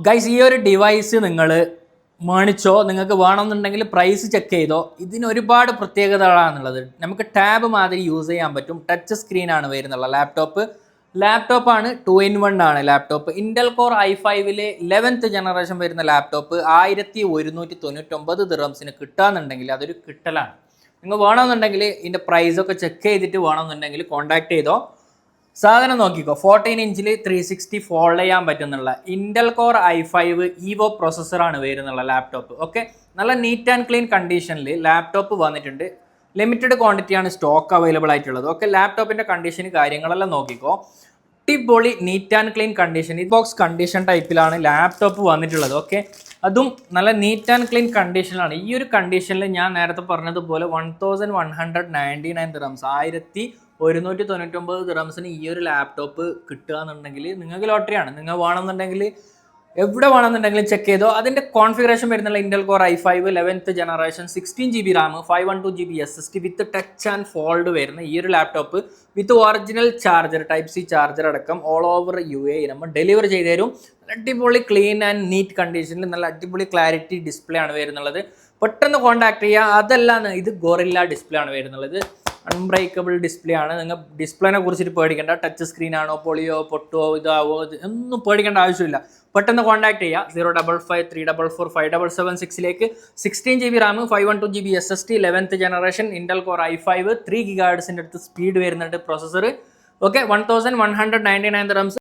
Guys ഈ ഒരു device നിങ്ങൾ മേണിച്ചോ, നിങ്ങൾക്ക് വേണമെന്നുണ്ടെങ്കിൽ പ്രൈസ് ചെക്ക് ചെയ്തോ. ഇതിന് ഒരുപാട് പ്രത്യേകതകളാണുള്ളത്. നമുക്ക് ടാബ് മാതിരി യൂസ് ചെയ്യാൻ പറ്റും. ടച്ച് സ്ക്രീനാണ് വരുന്നുള്ള ലാപ്ടോപ്പാണ് 2-in-1 ആണ് laptop. Intel core i5 11th generation വരുന്ന ലാപ്ടോപ്പ് 1199 ദിർഹംസിന് കിട്ടുകയെന്നുണ്ടെങ്കിൽ അതൊരു കിട്ടലാണ്. നിങ്ങൾ വേണമെന്നുണ്ടെങ്കിൽ ഇതിൻ്റെ പ്രൈസൊക്കെ ചെക്ക് ചെയ്തിട്ട് വേണമെന്നുണ്ടെങ്കിൽ കോൺടാക്ട് ചെയ്തോ. സാധനം നോക്കിക്കോ, 14 ഇഞ്ചിൽ 360 ഫോൾഡ് ചെയ്യാൻ പറ്റുന്നുള്ള ഇന്റൽ കോർ i5 ഈവോ പ്രോസസ്സറാണ് വരുന്നുള്ള ലാപ്ടോപ്പ്. ഓക്കെ, നല്ല നീറ്റ് ആൻഡ് ക്ലീൻ കണ്ടീഷനിൽ ലാപ്ടോപ്പ് വന്നിട്ടുണ്ട്. ലിമിറ്റഡ് ക്വാണ്ടിറ്റിയാണ് സ്റ്റോക്ക് അവൈലബിൾ ആയിട്ടുള്ളത്. ഓക്കെ, ലാപ്ടോപ്പിൻ്റെ കണ്ടീഷൻ കാര്യങ്ങളെല്ലാം നോക്കിക്കോ. അടിപൊളി നീറ്റ് ആൻഡ് ക്ലീൻ കണ്ടീഷൻ, ഈ ബോക്സ് കണ്ടീഷൻ ടൈപ്പിലാണ് ലാപ്ടോപ്പ് വന്നിട്ടുള്ളത്. ഓക്കെ, അതും നല്ല നീറ്റ് ആൻഡ് ക്ലീൻ കണ്ടീഷനിലാണ്. ഈ ഒരു കണ്ടീഷനിൽ ഞാൻ നേരത്തെ പറഞ്ഞതുപോലെ 1199 ദിർഹംസ് 1199 ദിർഹംസിന് ഈ ഒരു ലാപ്ടോപ്പ് കിട്ടുക എന്നുണ്ടെങ്കിൽ നിങ്ങൾക്ക് ലോട്ടറിയാണ്. നിങ്ങൾ വേണമെന്നുണ്ടെങ്കിൽ എവിടെ വേണമെന്നുണ്ടെങ്കിലും ചെക്ക് ചെയ്തോ. അതിൻ്റെ കോൺഫിഗറേഷൻ വരുന്നുള്ള Intel core i5 11th generation 16GB RAM 512GB SSD with touch and fold വരുന്ന ഈ ഒരു laptop with original charger type C charger അടക്കം ഓൾ ഓവർ UAE നമ്മൾ ഡെലിവർ ചെയ്തു തരും. അടിപൊളി ക്ലീൻ ആൻഡ് നീറ്റ് കണ്ടീഷനിൽ നല്ല അടിപൊളി ക്ലാരിറ്റി ഡിസ്പ്ലേ ആണ് വരുന്നുള്ളത്. പെട്ടെന്ന് കോൺടാക്ട് ചെയ്യുക. അതല്ല, ഇത് ഗോറില്ല ഡിസ്പ്ലേ ആണ് വരുന്നുള്ളത്. അൺബ്രേക്കബിൾ ഡിസ്പ്ലേ ആണ്. നിങ്ങൾ ഡിസ്പ്ലേനെ കുറിച്ചിട്ട് പേടിക്കേണ്ട. ടച്ച് സ്ക്രീൻ ആണോ, പൊളിയോ, പൊട്ടോ, ഇതാവോ, ഒന്നും പേടിക്കേണ്ട ആവശ്യമില്ല. പെട്ടെന്ന് കോൺടാക്ട് ചെയ്യുക 055 344 5776 16GB RAM 512GB SSD 11th generation Intel core i5 3 GHz അടുത്ത് സ്പീഡ് വരുന്നുണ്ട് പ്രോസസ്സർ. Okay, 1199 dirhams